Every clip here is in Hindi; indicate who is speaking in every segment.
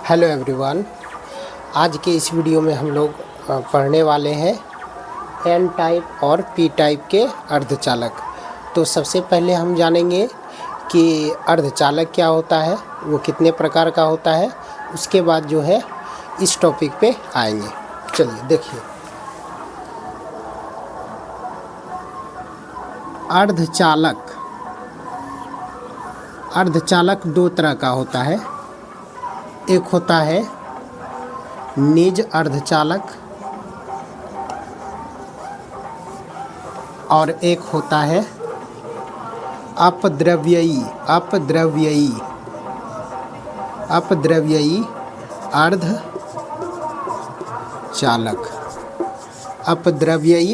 Speaker 1: Hello everyone. आज के इस वीडियो में हम लोग पढ़ने वाले हैं एन टाइप और पी टाइप के अर्धचालक। तो सबसे पहले हम जानेंगे कि अर्धचालक क्या होता है, वो कितने प्रकार का होता है। उसके बाद जो है इस टॉपिक पे आएंगे। चलिए देखिए, अर्धचालक दो तरह का होता है। एक होता है निज अर्धचालक और एक होता है अपद्रव्ययी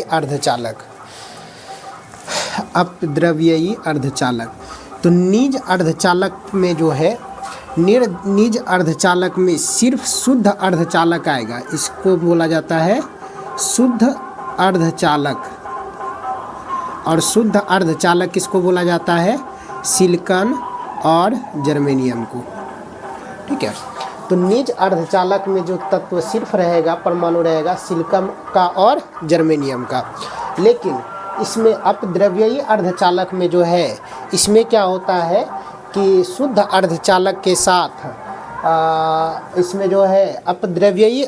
Speaker 1: अर्धचालक। अपद्रव्ययी अर्धचालक। तो निज अर्धचालक में जो है, निज अर्धचालक में सिर्फ शुद्ध अर्धचालक आएगा, इसको बोला जाता है शुद्ध अर्धचालक। और शुद्ध अर्धचालक किसको बोला जाता है? सिलिकॉन और जर्मेनियम को। ठीक है। तो निज अर्धचालक में जो तत्व सिर्फ रहेगा, परमाणु रहेगा सिलिकॉन का और जर्मेनियम का। लेकिन इसमें अपद्रव्ययी अर्धचालक में जो है, इसमें क्या होता है कि शुद्ध अर्धचालक के साथ इसमें जो है अपद्रव्ययी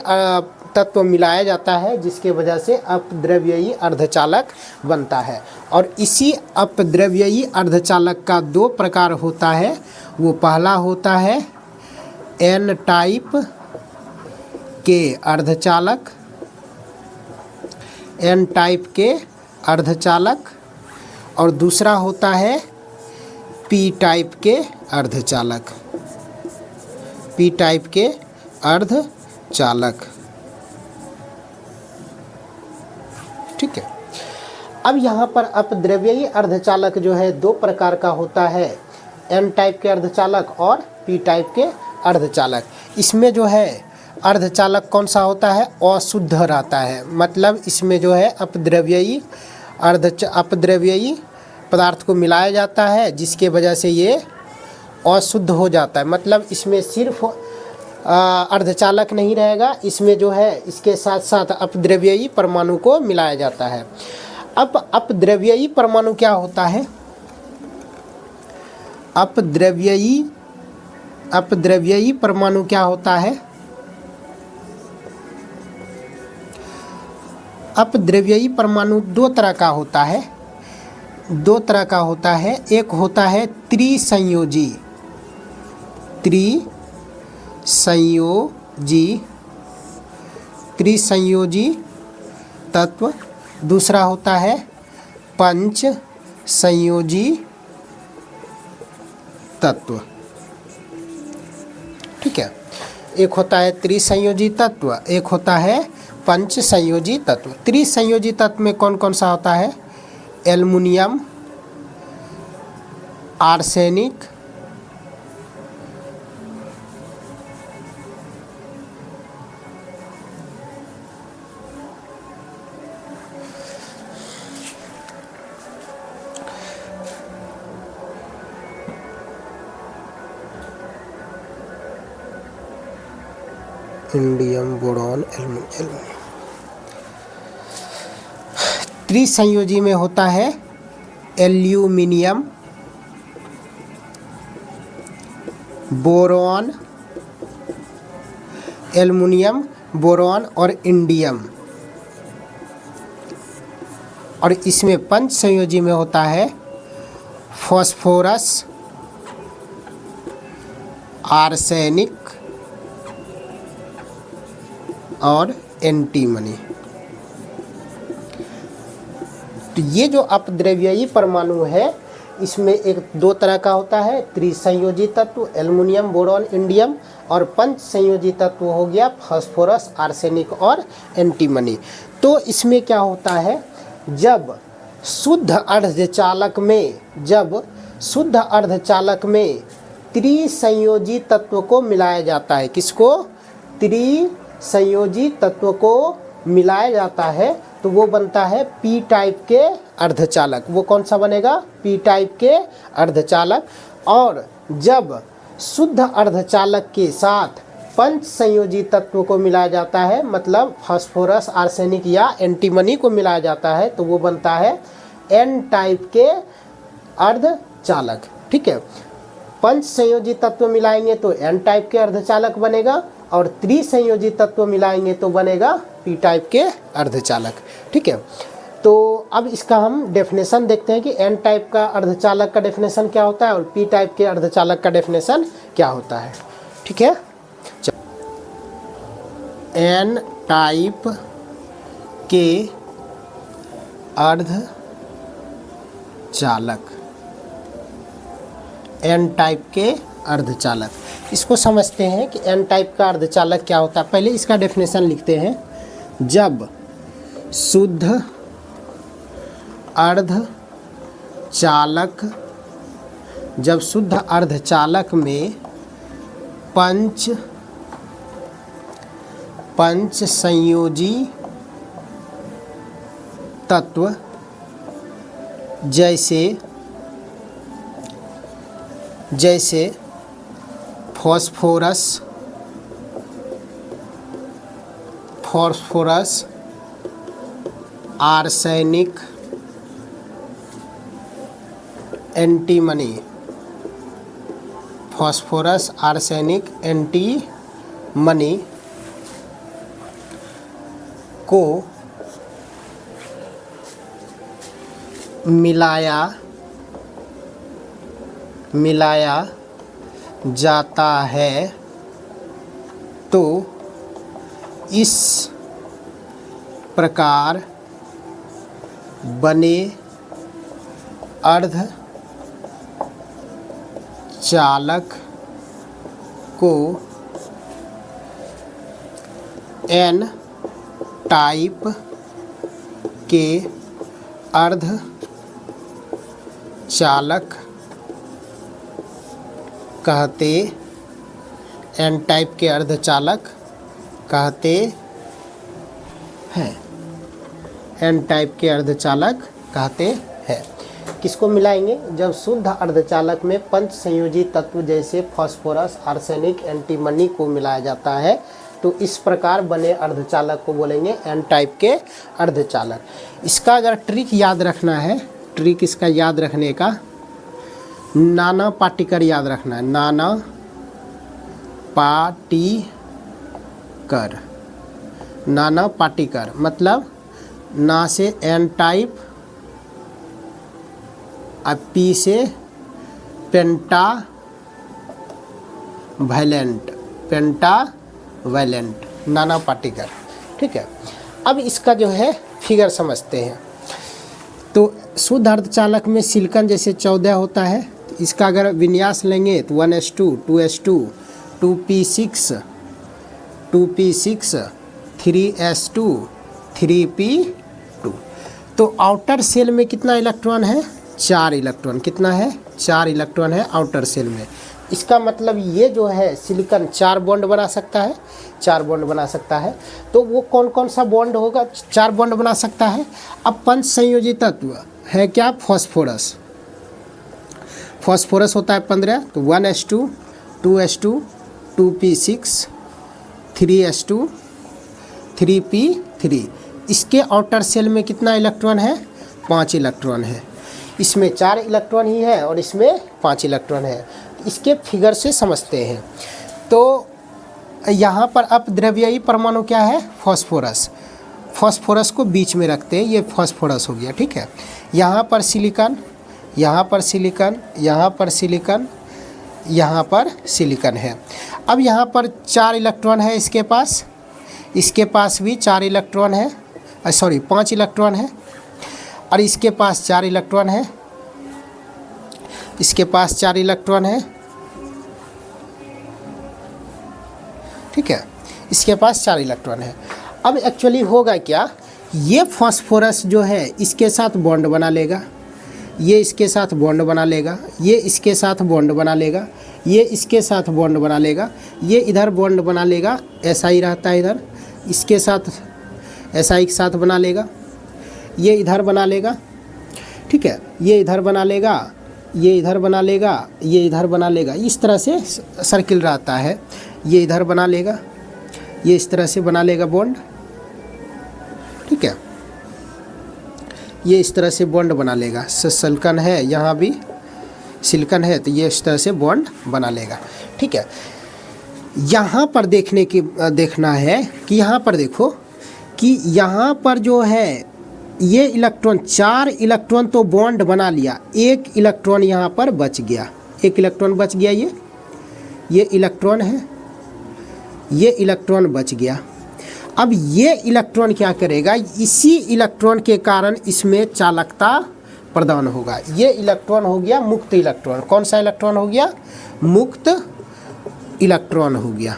Speaker 1: तत्व मिलाया जाता है, जिसके वजह से अपद्रव्ययी अर्धचालक बनता है। और इसी अपद्रव्ययी अर्धचालक का दो प्रकार होता है। वो पहला होता है एन टाइप के अर्धचालक, और दूसरा होता है पी टाइप के अर्धचालक। ठीक है। अब यहाँ पर अपद्रव्ययी अर्धचालक जो है दो प्रकार का होता है, एन टाइप के अर्धचालक और पी टाइप के अर्धचालक। इसमें जो है अर्धचालक कौन सा होता है? अशुद्ध रहता है। मतलब इसमें जो है अपद्रव्ययी पदार्थ को मिलाया जाता है, जिसके वजह से ये अशुद्ध हो जाता है। मतलब इसमें सिर्फ अर्धचालक नहीं रहेगा, इसमें जो है इसके साथ साथ अपद्रव्ययी परमाणु को मिलाया जाता है। अब अपद्रव्ययी परमाणु क्या होता है? अपद्रव्ययी परमाणु क्या होता है? अपद्रव्ययी परमाणु दो तरह का होता है। एक होता है त्रिसंयोजी तत्व। दूसरा होता है पंच संयोजी तत्व। ठीक है। एक होता है त्रिसंयोजी तत्व, एक होता है पंच संयोजी तत्व। त्रिसंयोजी तत्व में कौन कौन सा होता है? Aluminium, arsenic, indium, boron, aluminium. त्रिसंयोजी में होता है एल्यूमिनियम, बोरॉन, एल्युमिनियम, बोरॉन और इंडियम। और इसमें पंच संयोजी में होता है फास्फोरस, आर्सेनिक और एंटीमनी। तो ये जो अपद्रव्ययी परमाणु है, इसमें एक दो तरह का होता है, त्रिसंयोजी तत्व एल्युमिनियम, बोरॉन, इंडियम, और पंच संयोजी तत्व हो गया फास्फोरस, आर्सेनिक और एंटीमनी। तो इसमें क्या होता है, जब शुद्ध अर्धचालक में त्रिसंयोजी तत्व को मिलाया जाता है। किसको? त्रिसंयोजी तत्व को मिलाया जाता है, तो वो बनता है पी टाइप के अर्धचालक। वो कौन सा बनेगा? पी टाइप के अर्धचालक। और जब शुद्ध अर्धचालक के साथ पंच संयोजी तत्व को मिलाया जाता है, मतलब फास्फोरस, आर्सेनिक या एंटीमनी को मिलाया जाता है, तो वो बनता है एन टाइप के अर्धचालक। ठीक है, पंच संयोजी तत्व मिलाएंगे तो एन टाइप के अर्धचालक बनेगा, और त्रिसंयोजी तत्व मिलाएंगे तो बनेगा पी टाइप के अर्धचालक। ठीक है, तो अब इसका हम डेफिनेशन देखते हैं कि एन टाइप का अर्धचालक का डेफिनेशन क्या होता है और पी टाइप के अर्धचालक का डेफिनेशन क्या होता है। ठीक है, एन टाइप के अर्धचालक, एन टाइप के अर्धचालक, इसको समझते हैं कि एन टाइप का अर्धचालक क्या होता है। पहले इसका डेफिनेशन लिखते हैं। जब शुद्ध अर्धचालक, जब शुद्ध अर्धचालक में पंच संयोजी तत्व जैसे phosphorus, arsenic, antimony, phosphorus, arsenic, antimony को मिलाया जाता है, तो इस प्रकार बने अर्धचालक को एन टाइप के अर्धचालक कहते, एन टाइप के अर्धचालक कहते हैं, एन टाइप के अर्धचालक कहते हैं। किसको मिलाएंगे? जब शुद्ध अर्धचालक में पंच संयोजी तत्व जैसे फास्फोरस, आर्सेनिक, एंटीमनी को मिलाया जाता है, तो इस प्रकार बने अर्धचालक को बोलेंगे एन टाइप के अर्धचालक। इसका अगर ट्रिक याद रखना है, ट्रिक इसका याद रखने का, नाना पाटिकर याद रखना है। नाना पाटिकर, नाना पाटिकर मतलब ना से एन टाइप, और पी से पेंटावैलेंट, नाना पाटिकर। ठीक है, अब इसका जो है फिगर समझते हैं। तो शुद्ध अर्धचालक में सिलिकॉन जैसे 14 होता है, तो इसका अगर विन्यास लेंगे तो 1s2, 2s2, 2p6, 2p6, 3s2, 3p2। तो आउटर सेल में कितना इलेक्ट्रॉन है? 4 इलेक्ट्रॉन। कितना है? 4 इलेक्ट्रॉन है आउटर सेल में। इसका मतलब ये जो है सिलिकॉन 4 बॉन्ड बना सकता है, 4 बॉन्ड बना सकता है। तो वो कौन कौन सा बॉन्ड होगा? 4 बॉन्ड बना सकता है। अब पंच संयोजी तत्व है क्या? फास्फोरस। फास्फोरस होता है 15, तो 1s2, 2s2, 2p6, 3s2, 3p3। इसके आउटर सेल में कितना इलेक्ट्रॉन है? 5 इलेक्ट्रॉन है। इसमें 4 इलेक्ट्रॉन ही है और इसमें 5 इलेक्ट्रॉन है। इसके फिगर से समझते हैं। तो यहाँ पर अपद्रव्यी परमाणु क्या है? फास्फोरस। फास्फोरस को बीच में रखते हैं, ये फास्फोरस हो गया। ठीक है, यहाँ पर सिलिकॉन, यहाँ पर सिलिकॉन, यहाँ पर सिलिकॉन, यहाँ पर सिलिकॉन है। अब यहाँ पर 4 इलेक्ट्रॉन है इसके पास भी 4 इलेक्ट्रॉन है, 5 इलेक्ट्रॉन है। और इसके पास 4 इलेक्ट्रॉन है, इसके पास 4 इलेक्ट्रॉन है। ठीक है, इसके पास 4 इलेक्ट्रॉन है। अब एक्चुअली होगा क्या, ये फास्फोरस जो है इसके साथ बॉन्ड बना लेगा, ये इसके साथ बॉन्ड बना लेगा, ये इसके साथ बॉन्ड बना लेगा, ये इसके साथ बॉन्ड बना लेगा, ये इधर बॉन्ड बना लेगा, ऐसा ही रहता है इधर, इसके साथ ऐसा एक साथ बना लेगा, ये इधर बना लेगा। ठीक है, ये इधर बना लेगा, ये इधर बना लेगा, ये इधर बना लेगा। इस तरह से सर्किल रहता है। ये इधर बना लेगा, ये इस तरह से बना लेगा बॉन्ड, ठीक है। ये इस तरह से बॉन्ड बना लेगा, सिलिकॉन है, यहाँ भी सिलिकॉन है, तो ये इस तरह से बॉन्ड बना लेगा, ठीक है। यहाँ पर देखना है कि यहाँ पर देखो कि यहाँ पर जो है ये इलेक्ट्रॉन, 4 इलेक्ट्रॉन तो बॉन्ड बना लिया, 1 इलेक्ट्रॉन यहाँ पर बच गया, 1 इलेक्ट्रॉन बच गया, ये इलेक्ट्रॉन है, ये इलेक्ट्रॉन बच गया। अब ये इलेक्ट्रॉन क्या करेगा, इसी इलेक्ट्रॉन के कारण इसमें चालकता प्रदान होगा। ये इलेक्ट्रॉन हो गया मुक्त इलेक्ट्रॉन। कौन सा इलेक्ट्रॉन हो गया? मुक्त इलेक्ट्रॉन हो गया,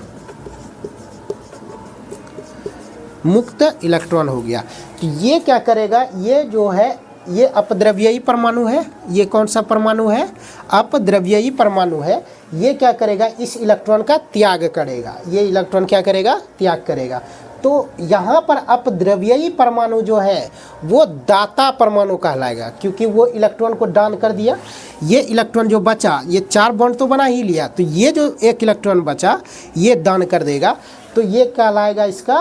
Speaker 1: मुक्त इलेक्ट्रॉन हो गया। तो ये क्या करेगा, ये जो है ये अपद्रव्यी परमाणु है, ये कौन सा परमाणु है? अपद्रव्यी परमाणु है। ये क्या करेगा, इस इलेक्ट्रॉन का त्याग करेगा, ये इलेक्ट्रॉन क्या करेगा? त्याग करेगा। तो यहाँ पर अपद्रव्यी परमाणु जो है वो दाता परमाणु कहलाएगा, क्योंकि वो इलेक्ट्रॉन को दान कर दिया। ये इलेक्ट्रॉन जो बचा, ये 4 बॉन्ड तो बना ही लिया, तो ये जो 1 इलेक्ट्रॉन बचा ये दान कर देगा, तो ये कहलाएगा इसका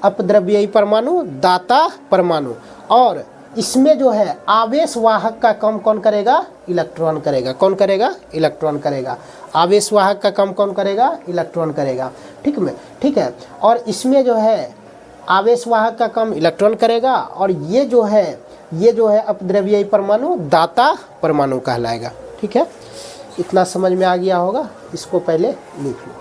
Speaker 1: अपद्रव्यी परमाणु, दाता परमाणु। और इसमें जो है आवेश वाहक का काम कौन करेगा? इलेक्ट्रॉन करेगा। कौन करेगा? इलेक्ट्रॉन करेगा। आवेश वाहक का काम कौन करेगा? इलेक्ट्रॉन करेगा, ठीक है। और इसमें जो है आवेश वाहक का काम इलेक्ट्रॉन करेगा, और ये जो है अपद्रव्यी परमाणु दाता परमाणु कहलाएगा, ठीक है। इतना समझ में आ गया होगा, इसको पहले लिख लो।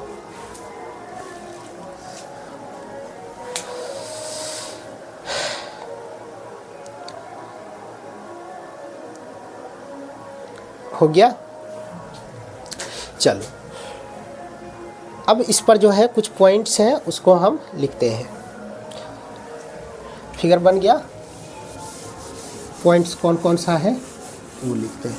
Speaker 1: हो गया? चलो अब इस पर जो है कुछ पॉइंट्स हैं उसको हम लिखते हैं। फिगर बन गया, पॉइंट्स कौन कौन सा है वो लिखते हैं।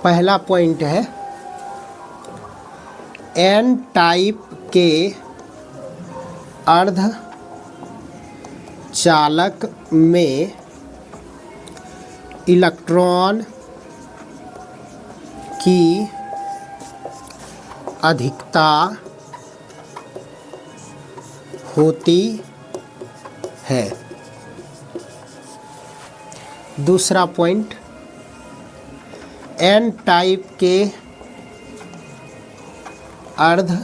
Speaker 1: पहला पॉइंट है एन टाइप के अर्ध चालक में इलेक्ट्रॉन की अधिकता होती है। दूसरा पॉइंट, एन टाइप के अर्ध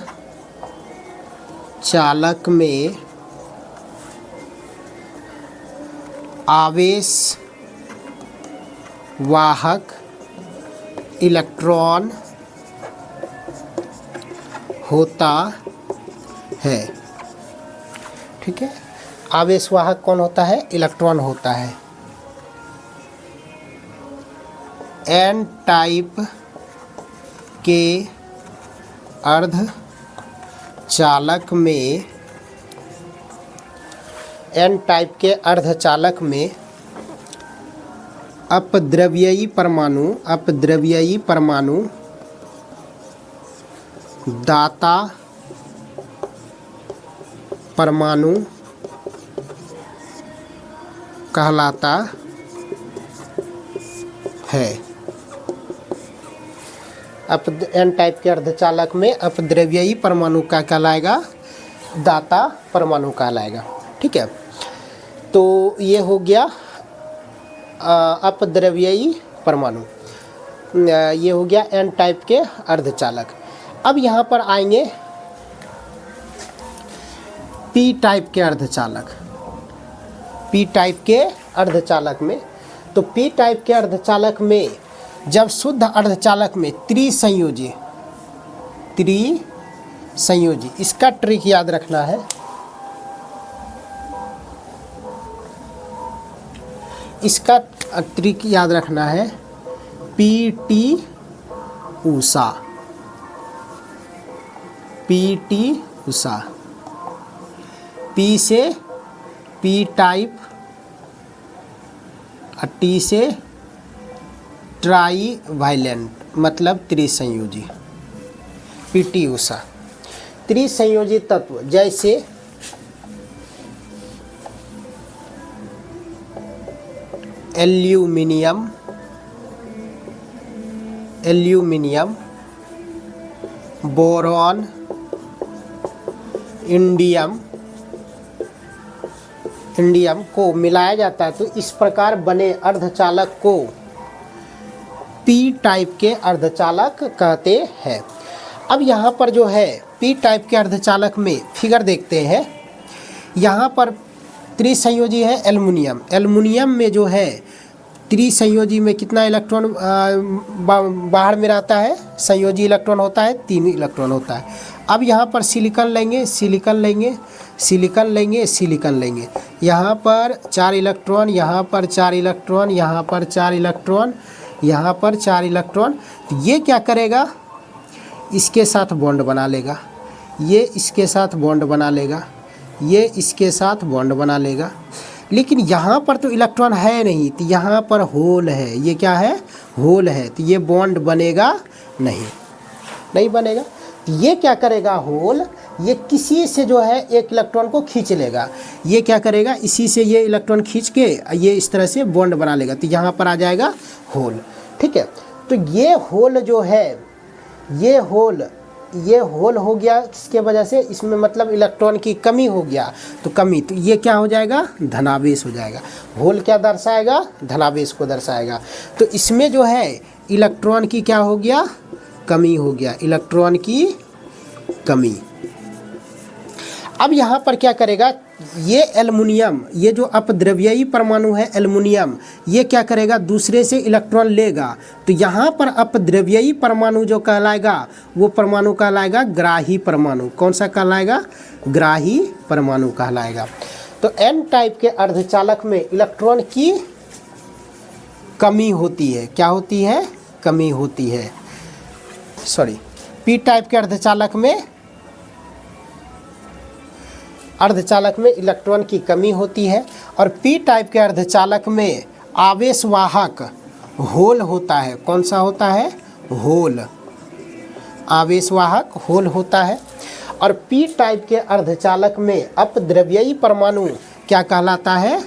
Speaker 1: चालक में आवेश वाहक इलेक्ट्रॉन होता है, ठीक है। आवेश वाहक कौन होता है? इलेक्ट्रॉन होता है। एन टाइप के अर्ध चालक में, एन टाइप के अर्धचालक में अपद्रव्यी परमाणु दाता परमाणु कहलाता है। एन टाइप के अर्धचालक में अपद्रव्यी परमाणु का कहलाएगा दाता परमाणु कहलाएगा, ठीक है। तो ये हो गया अपद्रव्यी परमाणु, ये हो गया एन टाइप के अर्धचालक। अब यहाँ पर आएंगे पी टाइप के अर्धचालक। पी टाइप के अर्धचालक में, तो पी टाइप के अर्धचालक में जब शुद्ध अर्धचालक में त्रिसंयोजी, इसका ट्रिक याद रखना है। इसका ट्रिक याद रखना है, पी टी ऊषा, पी से पी टाइप, टी से ट्राई वायलेंट, मतलब त्रिसंयोजी। पीटी ऊषा त्रिसंयोजी तत्व जैसे एल्यूमिनियम, एल्यूमिनियम, बोरॉन, इंडियम को मिलाया जाता है तो इस प्रकार बने अर्धचालक को पी टाइप के अर्धचालक कहते हैं। अब यहाँ पर जो है पी टाइप के अर्धचालक में फिगर देखते हैं। यहाँ पर त्रिसंयोजी है एल्युमिनियम। एल्युमिनियम में जो है त्रिसंयोजी में कितना इलेक्ट्रॉन बाहर में रहता है? संयोजी इलेक्ट्रॉन होता है, 3 इलेक्ट्रॉन होता है। अब यहाँ पर सिलिकॉन लेंगे, सिलिकॉन लेंगे। यहाँ पर 4 इलेक्ट्रॉन, यहाँ पर 4 इलेक्ट्रॉन, यहाँ पर 4 इलेक्ट्रॉन, यहाँ पर 4 इलेक्ट्रॉन। तो ये क्या करेगा? इसके साथ बॉन्ड बना लेगा, ये इसके साथ बॉन्ड बना लेगा, ये इसके साथ बॉन्ड बना लेगा। लेकिन यहाँ पर तो इलेक्ट्रॉन है नहीं, तो यहाँ पर होल है। ये क्या है? होल है। तो ये बॉन्ड बनेगा नहीं बनेगा। तो ये क्या करेगा? होल ये किसी से जो है एक इलेक्ट्रॉन को खींच लेगा। ये क्या करेगा? इसी से ये इलेक्ट्रॉन खींच के ये इस तरह से बॉन्ड बना लेगा। तो यहाँ पर आ जाएगा होल। ठीक है, तो ये होल जो है, ये होल हो गया किसके वजह से? इसमें मतलब इलेक्ट्रॉन की कमी हो गया, तो कमी, तो ये क्या हो जाएगा? धनावेश हो जाएगा। होल क्या दर्शाएगा? धनावेश को दर्शाएगा। तो इसमें जो है इलेक्ट्रॉन की क्या हो गया? कमी हो गया, इलेक्ट्रॉन की कमी। अब यहाँ पर क्या करेगा? ये एल्युमिनियम, ये जो अपद्रव्यी परमाणु है एल्युमिनियम, ये क्या करेगा? दूसरे से इलेक्ट्रॉन लेगा। तो यहाँ पर अपद्रव्यी परमाणु जो कहलाएगा वो परमाणु कहलाएगा ग्राही परमाणु। कौन सा कहलाएगा? ग्राही परमाणु कहलाएगा। तो एन टाइप के अर्धचालक में इलेक्ट्रॉन की कमी होती है। क्या होती है? कमी होती है। सॉरी, पी टाइप के अर्धचालक में इलेक्ट्रॉन की कमी होती है। और पी टाइप के अर्धचालक में आवेशवाहक होल होता है। कौन सा होता है? होल, आवेशवाहक होल होता है। और पी टाइप के अर्धचालक में अपद्रव्यी परमाणु क्या कहलाता है?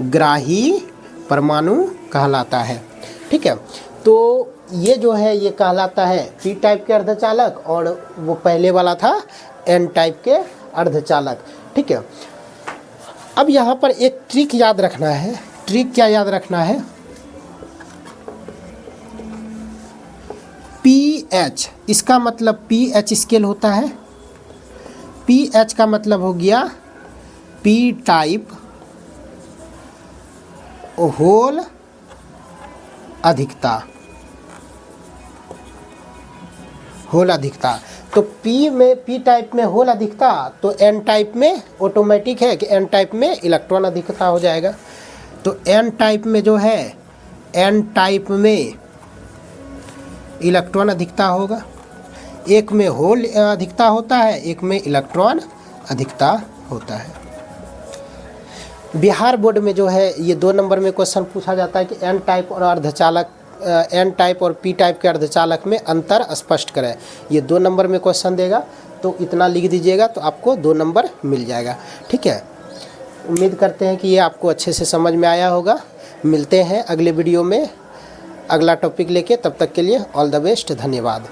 Speaker 1: ग्राही परमाणु कहलाता है। ठीक है, तो ये जो है ये कहलाता है पी टाइप के अर्धचालक, और वो पहले वाला था एन टाइप के अर्धचालक। ठीक है, अब यहाँ पर एक ट्रिक याद रखना है। ट्रिक क्या याद रखना है? पीएच, इसका मतलब पीएच स्केल होता है। पीएच का मतलब हो गया पी टाइप होल अधिकता, होल अधिकता। तो पी टाइप में होल अधिकता, तो एन टाइप में ऑटोमेटिक है कि एन टाइप में इलेक्ट्रॉन अधिकता हो जाएगा। तो एन टाइप में जो है, एन टाइप में इलेक्ट्रॉन अधिकता होगा। एक में होल अधिकता होता है, एक में इलेक्ट्रॉन अधिकता होता है। बिहार बोर्ड में जो है ये 2 नंबर में क्वेश्चन पूछा जाता है कि एन टाइप और अर्धचालक, एन टाइप और पी टाइप के अर्धचालक में अंतर स्पष्ट करें। ये 2 नंबर में क्वेश्चन देगा, तो इतना लिख दीजिएगा तो आपको 2 नंबर मिल जाएगा। ठीक है, उम्मीद करते हैं कि ये आपको अच्छे से समझ में आया होगा। मिलते हैं अगले वीडियो में अगला टॉपिक लेके, तब तक के लिए ऑल द बेस्ट, धन्यवाद।